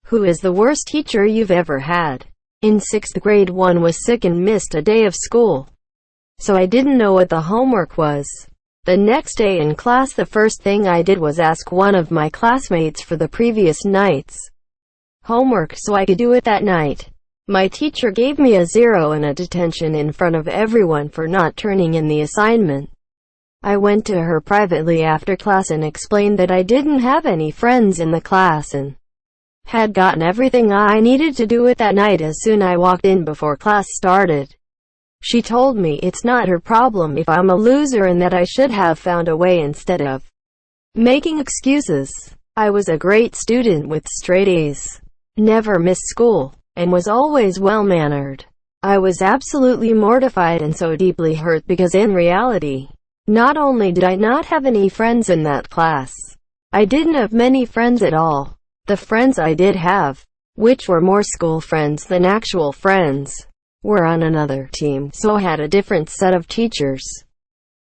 Who is the worst teacher you've ever had? In 6th grade, one was sick and missed a day of school, so I didn't know what the homework was. The next day in class, the first thing I did was ask one of my classmates for the previous night's homework so I could do it that night. My teacher gave me a 0 and a detention in front of everyone for not turning in the assignment. I went to her privately after class and explained that I didn't have any friends in the class and had gotten everything I needed to do it that night as soon as I walked in before class started. She told me it's not her problem if I'm a loser and that I should have found a way instead of making excuses. I was a great student with straight A's, never missed school, and was always well-mannered. I was absolutely mortified and so deeply hurt because in reality, not only did I not have any friends in that class, I didn't have many friends at all. The friends I did have, which were more school friends than actual friends, were on another team, so I had a different set of teachers.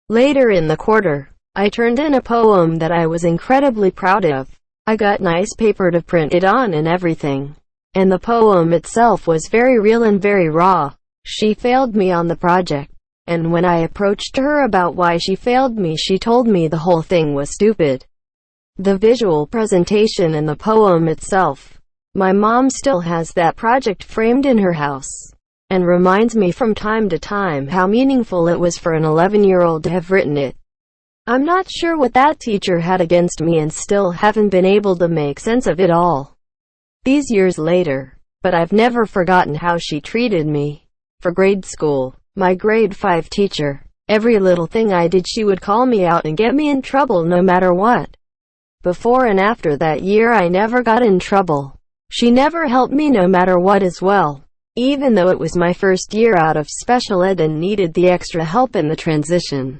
Later in the quarter, I turned in a poem that I was incredibly proud of. I got nice paper to print it on and everything, and the poem itself was very real and very raw. She failed me on the project, and when I approached her about why she failed me, she told me the whole thing was stupid. The visual presentation and the poem itself. My mom still has that project framed in her house, and reminds me from time to time how meaningful it was for an 11-year-old to have written it. I'm not sure what that teacher had against me and still haven't been able to make sense of it all these years later, but I've never forgotten how she treated me. For grade school, my grade 5 teacher, every little thing I did she would call me out and get me in trouble no matter what. Before and after that year I never got in trouble. She never helped me no matter what as well. Even though it was my first year out of special ed and needed the extra help in the transition.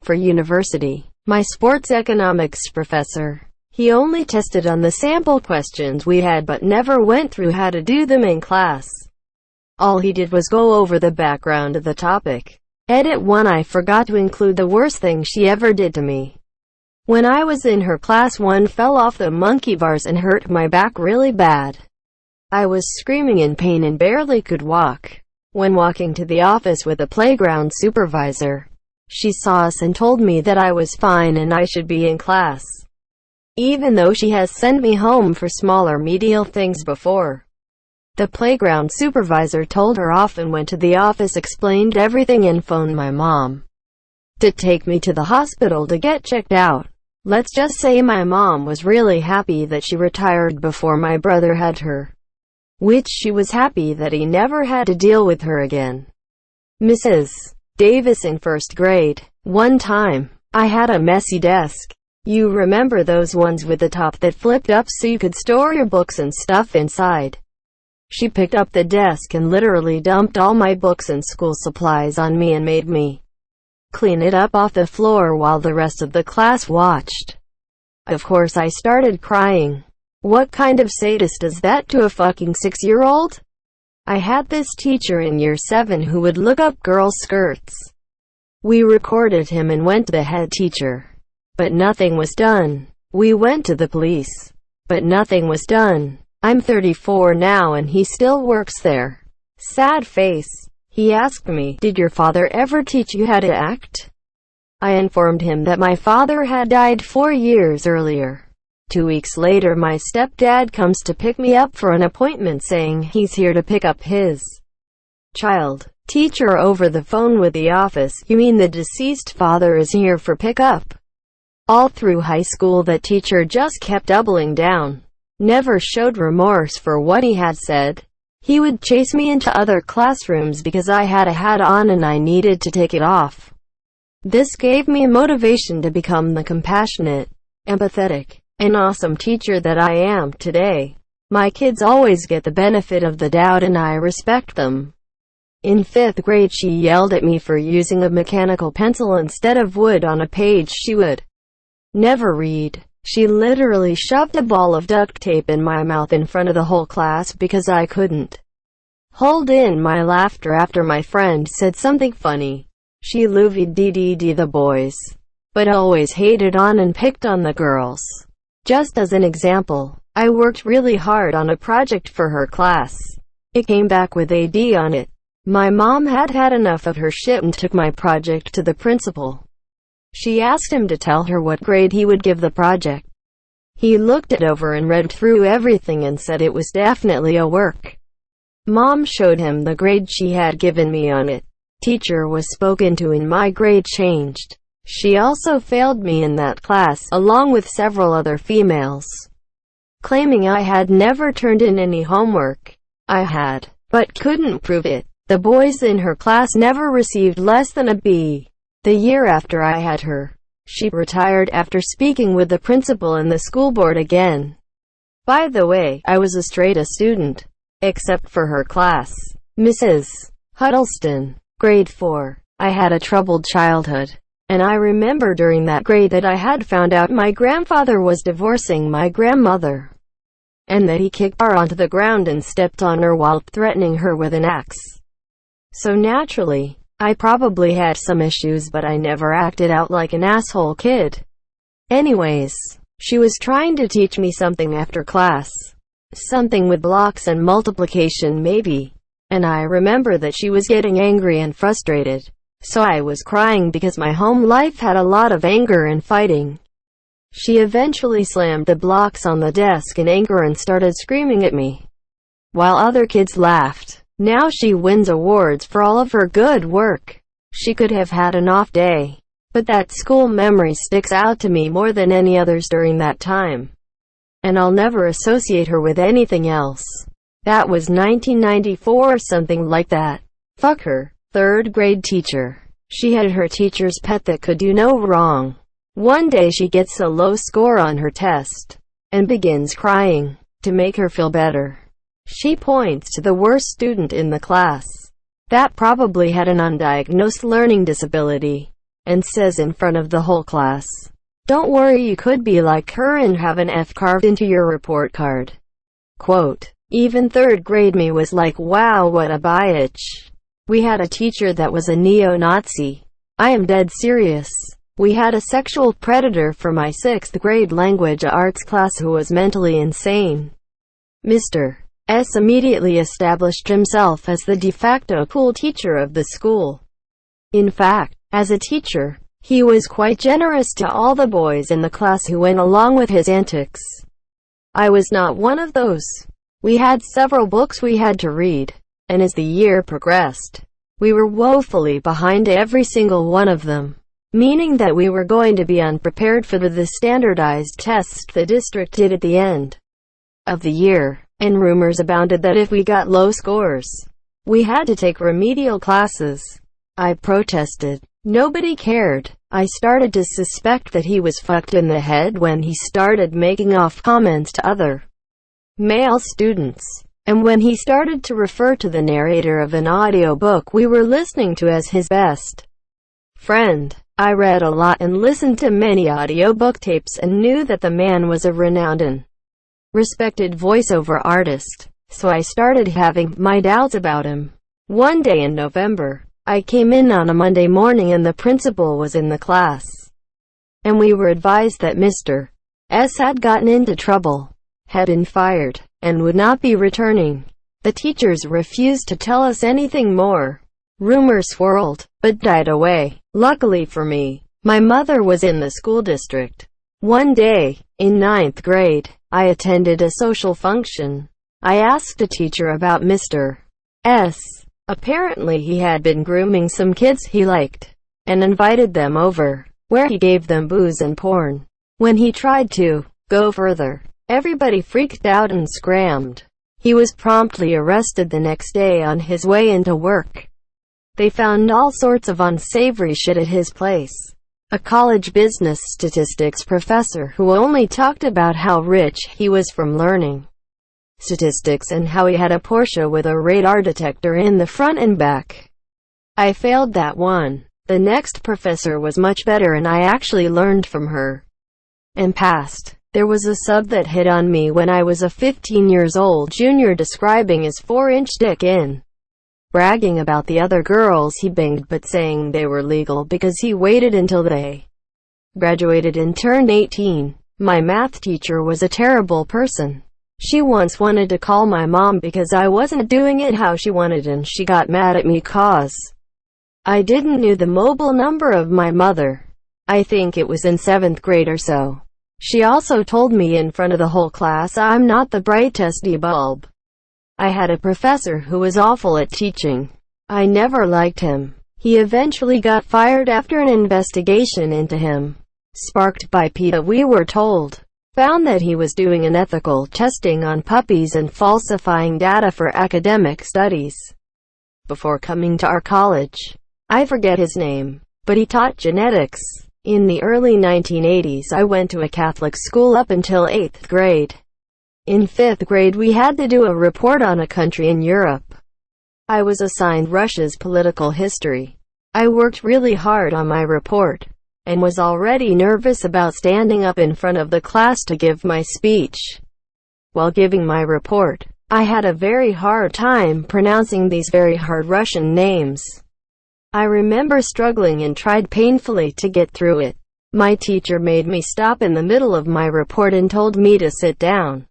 For university, my sports economics professor, he only tested on the sample questions we had but never went through how to do them in class. All he did was go over the background of the topic. Edit 1. I forgot to include the worst thing she ever did to me. When I was in her class, one fell off the monkey bars and hurt my back really bad. I was screaming in pain and barely could walk. When walking to the office with the playground supervisor, she saw us and told me that I was fine and I should be in class, even though she has sent me home for smaller remedial things before. The playground supervisor told her off and went to the office, explained everything and phoned my mom to take me to the hospital to get checked out. Let's just say my mom was really happy that she retired before my brother had her, which she was happy that he never had to deal with her again. Mrs. Davis in 1st grade. One time, I had a messy desk. You remember those ones with the top that flipped up so you could store your books and stuff inside? She picked up the desk and literally dumped all my books and school supplies on me and made me clean it up off the floor while the rest of the class watched. Of course I started crying. What kind of sadist does that to a fucking 6-year-old? I had this teacher in year 7 who would look up girls' skirts. We recorded him and went to the head teacher, but nothing was done. We went to the police, but nothing was done. I'm 34 now and he still works there. Sad face. He asked me, "Did your father ever teach you how to act?" I informed him that my father had died 4 years earlier. 2 weeks later, my stepdad comes to pick me up for an appointment saying he's here to pick up his child. Teacher over the phone with the office, "You mean the deceased father is here for pickup?" All through high school that teacher just kept doubling down. Never showed remorse for what he had said. He would chase me into other classrooms because I had a hat on and I needed to take it off. This gave me motivation to become the compassionate, empathetic, and awesome teacher that I am today. My kids always get the benefit of the doubt and I respect them. In 5th grade, she yelled at me for using a mechanical pencil instead of wood on a page she would never read. She literally shoved a ball of duct tape in my mouth in front of the whole class because I couldn't hold in my laughter after my friend said something funny. She loved the boys, but always hated on and picked on the girls. Just as an example, I worked really hard on a project for her class. It came back with a D on it. My mom had had enough of her shit and took my project to the principal. She asked him to tell her what grade he would give the project. He looked it over and read through everything and said it was definitely a work. Mom showed him the grade she had given me on it. Teacher was spoken to and my grade changed. She also failed me in that class, along with several other females, claiming I had never turned in any homework. I had, but couldn't prove it. The boys in her class never received less than a B. The year after I had her, she retired after speaking with the principal and the school board again. By the way, I was a straight-A student, except for her class. Mrs. Huddleston, grade 4. I had a troubled childhood, and I remember during that grade that I had found out my grandfather was divorcing my grandmother, and that he kicked her onto the ground and stepped on her while threatening her with an axe. So naturally, I probably had some issues, but I never acted out like an asshole kid. Anyways, she was trying to teach me something after class. Something with blocks and multiplication maybe. And I remember that she was getting angry and frustrated. So I was crying because my home life had a lot of anger and fighting. She eventually slammed the blocks on the desk in anger and started screaming at me, while other kids laughed. Now she wins awards for all of her good work. She could have had an off day, but that school memory sticks out to me more than any others during that time. And I'll never associate her with anything else. That was 1994 or something like that. Fuck her. 3rd grade teacher. She had her teacher's pet that could do no wrong. One day she gets a low score on her test, and begins crying. To make her feel better, she points to the worst student in the class, that probably had an undiagnosed learning disability, and says in front of the whole class, "Don't worry, you could be like her and have an F carved into your report card." Quote. Even 3rd grade me was like, wow, what a bitch. We had a teacher that was a neo-Nazi. I am dead serious. We had a sexual predator for my 6th grade language arts class who was mentally insane. Mr. S immediately established himself as the de facto cool teacher of the school. In fact, as a teacher, he was quite generous to all the boys in the class who went along with his antics. I was not one of those. We had several books we had to read, and as the year progressed, we were woefully behind every single one of them, meaning that we were going to be unprepared for the standardized tests the district did at the end of the year. And rumors abounded that if we got low scores, we had to take remedial classes. I protested. Nobody cared. I started to suspect that he was fucked in the head when he started making off comments to other male students, and when he started to refer to the narrator of an audiobook we were listening to as his best friend. I read a lot and listened to many audiobook tapes and knew that the man was a renowned and respected voiceover artist, so I started having my doubts about him. One day in November, I came in on a Monday morning and the principal was in the class, and we were advised that Mr. S had gotten into trouble, had been fired, and would not be returning. The teachers refused to tell us anything more. Rumors swirled, but died away. Luckily for me, my mother was in the school district. One day, in 9th grade, I attended a social function. I asked a teacher about Mr. S. Apparently he had been grooming some kids he liked, and invited them over, where he gave them booze and porn. When he tried to go further, everybody freaked out and scrammed. He was promptly arrested the next day on his way into work. They found all sorts of unsavory shit at his place. A college business statistics professor who only talked about how rich he was from learning statistics and how he had a Porsche with a radar detector in the front and back. I failed that one. The next professor was much better and I actually learned from her and passed. There was a sub that hit on me when I was a 15-years-old junior describing his 4-inch dick in, bragging about the other girls he banged but saying they were legal because he waited until they graduated and turned 18. My math teacher was a terrible person. She once wanted to call my mom because I wasn't doing it how she wanted, and she got mad at me cause I didn't know the mobile number of my mother. I think it was in 7th grade or so. She also told me in front of the whole class I'm not the brightest bulb. I had a professor who was awful at teaching. I never liked him. He eventually got fired after an investigation into him, sparked by PETA, we were told, found that he was doing unethical testing on puppies and falsifying data for academic studies. Before coming to our college, I forget his name, but he taught genetics. In the early 1980s, I went to a Catholic school up until 8th grade. In 5th grade, we had to do a report on a country in Europe. I was assigned Russia's political history. I worked really hard on my report, and was already nervous about standing up in front of the class to give my speech. While giving my report, I had a very hard time pronouncing these very hard Russian names. I remember struggling and tried painfully to get through it. My teacher made me stop in the middle of my report and told me to sit down.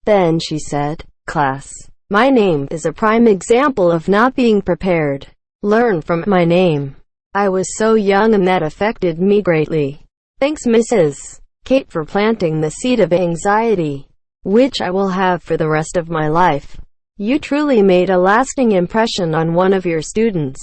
Then she said, "Class, my name is a prime example of not being prepared. Learn from my name." I was so young and that affected me greatly. Thanks Mrs. Kate for planting the seed of anxiety, which I will have for the rest of my life. You truly made a lasting impression on one of your students.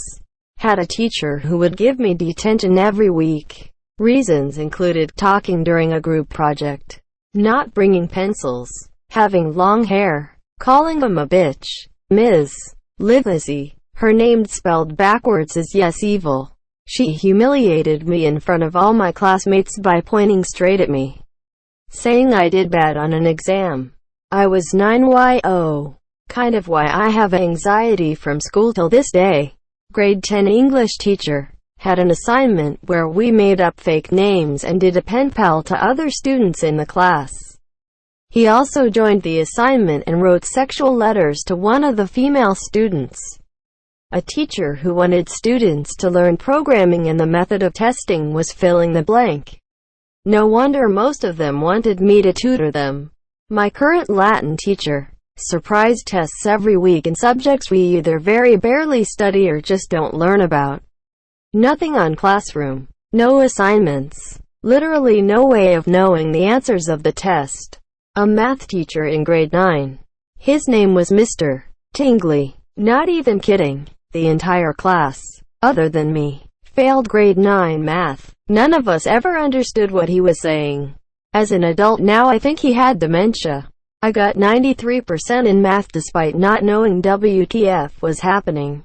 Had a teacher who would give me detention every week. Reasons included talking during a group project, not bringing pencils, having long hair, calling him a bitch. Ms. Livesey, her name spelled backwards is yes evil. She humiliated me in front of all my classmates by pointing straight at me, saying I did bad on an exam. I was 9 kind of why I have anxiety from school till this day. Grade 10 English teacher had an assignment where we made up fake names and did a pen pal to other students in the class. He also joined the assignment and wrote sexual letters to one of the female students. A teacher who wanted students to learn programming and the method of testing was filling the blank. No wonder most of them wanted me to tutor them. My current Latin teacher, surprise tests every week in subjects we either very barely study or just don't learn about. Nothing on classroom. No assignments. Literally no way of knowing the answers of the test. A math teacher in grade 9. His name was Mr. Tingley. Not even kidding. The entire class, other than me, failed grade 9 math. None of us ever understood what he was saying. As an adult now, I think he had dementia. I got 93% in math despite not knowing WTF was happening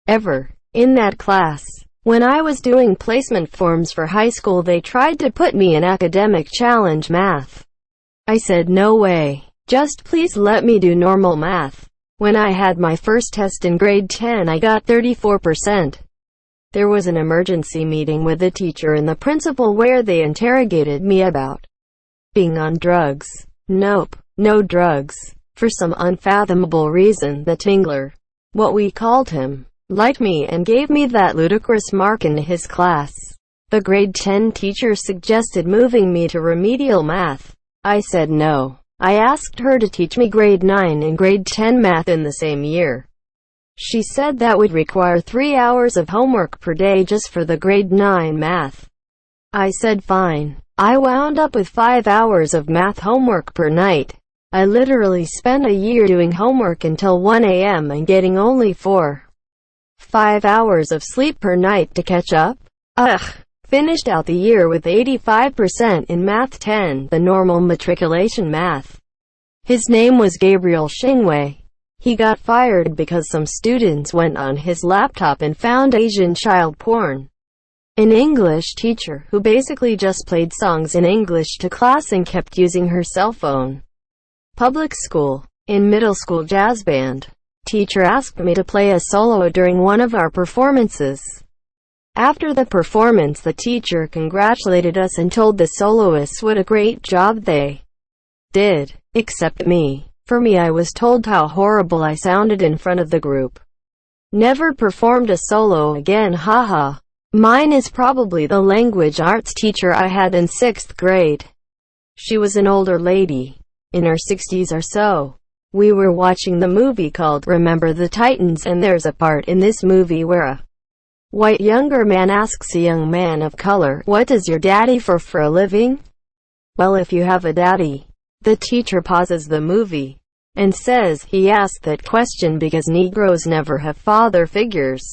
ever in that class. When I was doing placement forms for high school, they tried to put me in academic challenge math. I said no way, just please let me do normal math. When I had my first test in grade 10, I got 34%. There was an emergency meeting with the teacher and the principal where they interrogated me about being on drugs. Nope, no drugs. For some unfathomable reason, the Tingler, what we called him, liked me and gave me that ludicrous mark in his class. The grade 10 teacher suggested moving me to remedial math. I said no. I asked her to teach me grade 9 and grade 10 math in the same year. She said that would require 3 hours of homework per day just for the grade 9 math. I said fine. I wound up with 5 hours of math homework per night. I literally spent a year doing homework until 1 a.m. and getting only 4-5 hours of sleep per night to catch up. Ugh. Finished out the year with 85% in Math 10, the normal matriculation math. His name was Gabriel Shingwei. He got fired because some students went on his laptop and found Asian child porn. An English teacher who basically just played songs in English to class and kept using her cell phone. Public school. In middle school jazz band. Teacher asked me to play a solo during one of our performances. After the performance, the teacher congratulated us and told the soloists what a great job they did, except me. For me, I was told how horrible I sounded in front of the group. Never performed a solo again, haha. Mine is probably the language arts teacher I had in 6th grade. She was an older lady. in our 60s or so. We were watching the movie called Remember the Titans, and there's a part in this movie where a white younger man asks a young man of color, "What does your daddy for a living?" Well, if you have a daddy. The teacher pauses the movie and says he asked that question because Negroes never have father figures.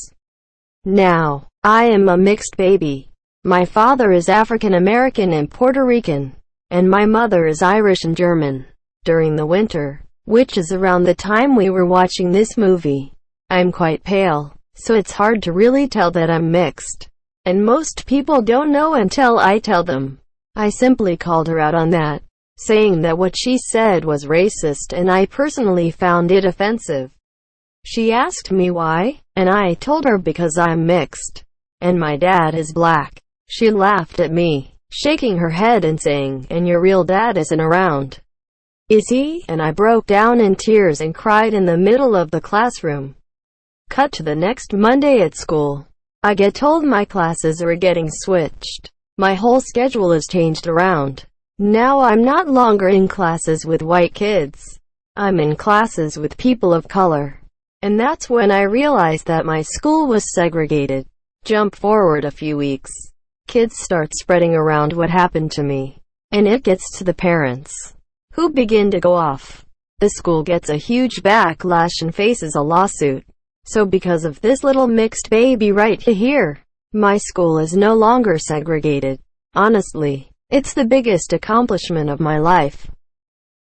Now, I am a mixed baby. My father is African American and Puerto Rican, and my mother is Irish and German. During the winter, which is around the time we were watching this movie, I'm quite pale, so it's hard to really tell that I'm mixed. And most people don't know until I tell them. I simply called her out on that, saying that what she said was racist, and I personally found it offensive. She asked me why, and I told her because I'm mixed, and my dad is black. She laughed at me, shaking her head and saying, "And your real dad isn't around, is he?" And I broke down in tears and cried in the middle of the classroom. Cut to the next Monday at school. I get told my classes are getting switched. My whole schedule is changed around. Now I'm not longer in classes with white kids. I'm in classes with people of color. And that's when I realized that my school was segregated. Jump forward a few weeks. Kids start spreading around what happened to me. And it gets to the parents, who begin to go off. The school gets a huge backlash and faces a lawsuit. So because of this little mixed baby right here, my school is no longer segregated. Honestly, it's the biggest accomplishment of my life.